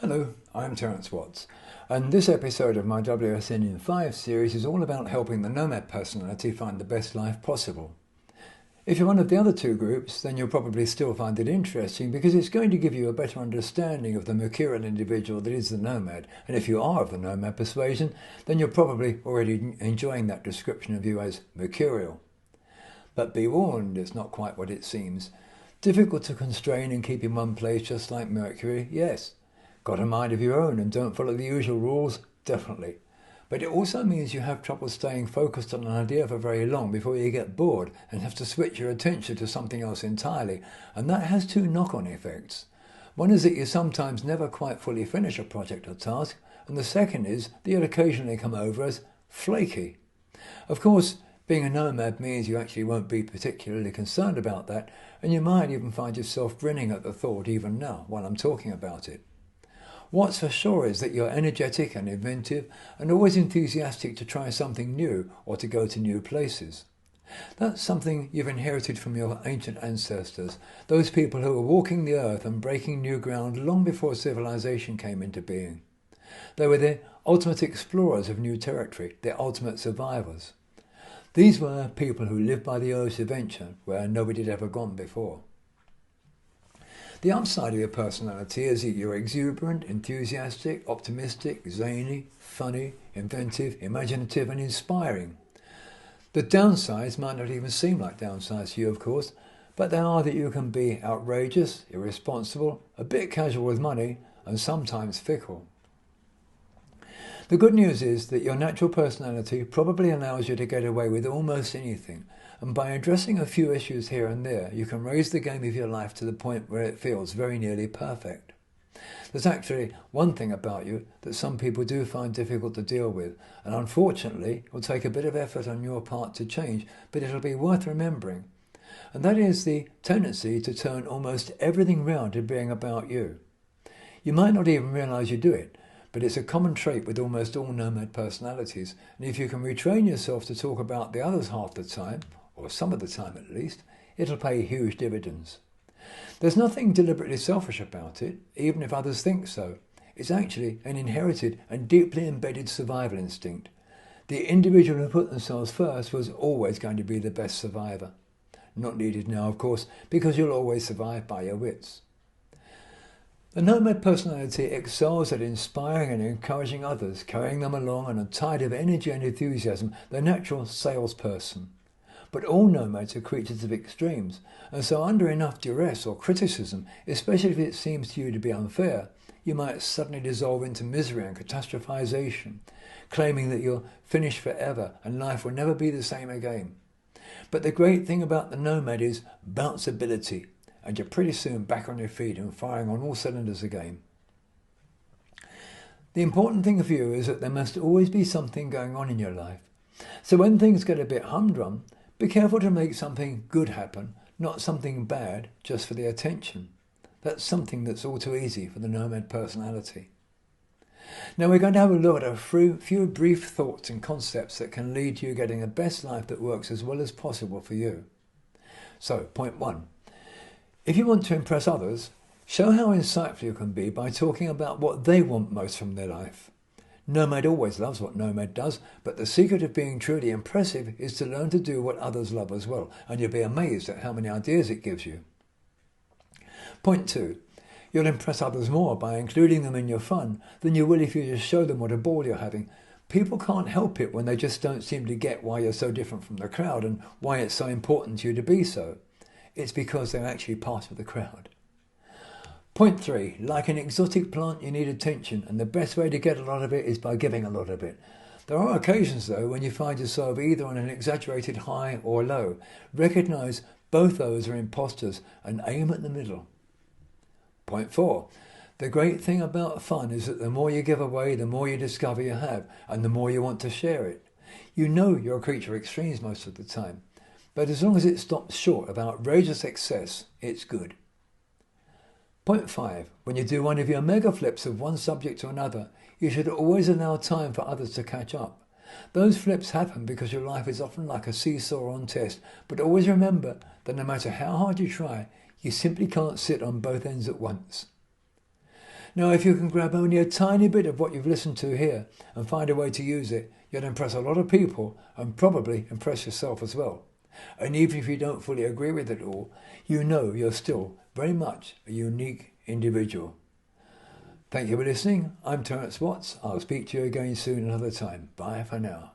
Hello, I'm Terence Watts, and this episode of my WSN in 5 series is all about helping the Nomad personality find the best life possible. If you're one of the other two groups, then you'll probably still find it interesting because it's going to give you a better understanding of the mercurial individual that is the Nomad, and if you are of the Nomad persuasion, then you're probably already enjoying that description of you as mercurial. But be warned, it's not quite what it seems. Difficult to constrain and keep in one place just like Mercury, yes. Got a mind of your own and don't follow the usual rules? Definitely. But it also means you have trouble staying focused on an idea for very long before you get bored and have to switch your attention to something else entirely, and that has two knock-on effects. One is that you sometimes never quite fully finish a project or task, and the second is that you'll occasionally come over as flaky. Of course, being a nomad means you actually won't be particularly concerned about that, and you might even find yourself grinning at the thought even now while I'm talking about it. What's for sure is that you're energetic and inventive and always enthusiastic to try something new or to go to new places. That's something you've inherited from your ancient ancestors, those people who were walking the earth and breaking new ground long before civilization came into being. They were the ultimate explorers of new territory, the ultimate survivors. These were people who lived by the urge to venture where nobody had ever gone before. The upside of your personality is that you're exuberant, enthusiastic, optimistic, zany, funny, inventive, imaginative and inspiring. The downsides might not even seem like downsides to you, of course, but they are that you can be outrageous, irresponsible, a bit casual with money and sometimes fickle. The good news is that your natural personality probably allows you to get away with almost anything, and by addressing a few issues here and there, you can raise the game of your life to the point where it feels very nearly perfect. There's actually one thing about you that some people do find difficult to deal with, and unfortunately it will take a bit of effort on your part to change, but it'll be worth remembering. And that is the tendency to turn almost everything round to being about you. You might not even realise you do it, but it's a common trait with almost all nomad personalities, and if you can retrain yourself to talk about the others half the time, or some of the time at least, it'll pay huge dividends. There's nothing deliberately selfish about it, even if others think so. It's actually an inherited and deeply embedded survival instinct. The individual who put themselves first was always going to be the best survivor. Not needed now, of course, because you'll always survive by your wits. The nomad personality excels at inspiring and encouraging others, carrying them along on a tide of energy and enthusiasm, the natural salesperson. But all nomads are creatures of extremes, and so under enough duress or criticism, especially if it seems to you to be unfair, you might suddenly dissolve into misery and catastrophization, claiming that you're finished forever and life will never be the same again. But the great thing about the nomad is bounceability, and you're pretty soon back on your feet and firing on all cylinders again. The important thing for you is that there must always be something going on in your life. So when things get a bit humdrum, be careful to make something good happen, not something bad just for the attention. That's something that's all too easy for the nomad personality. Now we're going to have a look at a few brief thoughts and concepts that can lead to you getting the best life that works as well as possible for you. So, point 1. If you want to impress others, show how insightful you can be by talking about what they want most from their life. Nomad always loves what Nomad does, but the secret of being truly impressive is to learn to do what others love as well, and you'll be amazed at how many ideas it gives you. Point 2. You'll impress others more by including them in your fun than you will if you just show them what a ball you're having. People can't help it when they just don't seem to get why you're so different from the crowd and why it's so important to you to be so. It's because they're actually part of the crowd. Point 3. Like an exotic plant, you need attention, and the best way to get a lot of it is by giving a lot of it. There are occasions, though, when you find yourself either on an exaggerated high or low. Recognise both those are imposters and aim at the middle. Point 4. The great thing about fun is that the more you give away, the more you discover you have, and the more you want to share it. You know you're a creature of extremes most of the time, but as long as it stops short of outrageous excess, it's good. Point 5. When you do one of your mega flips of one subject to another, you should always allow time for others to catch up. Those flips happen because your life is often like a seesaw on test, but always remember that no matter how hard you try, you simply can't sit on both ends at once. Now, if you can grab only a tiny bit of what you've listened to here and find a way to use it, you'll impress a lot of people and probably impress yourself as well. And even if you don't fully agree with it all, you know you're still very much a unique individual. Thank you for listening. I'm Terence Watts. I'll speak to you again soon another time. Bye for now.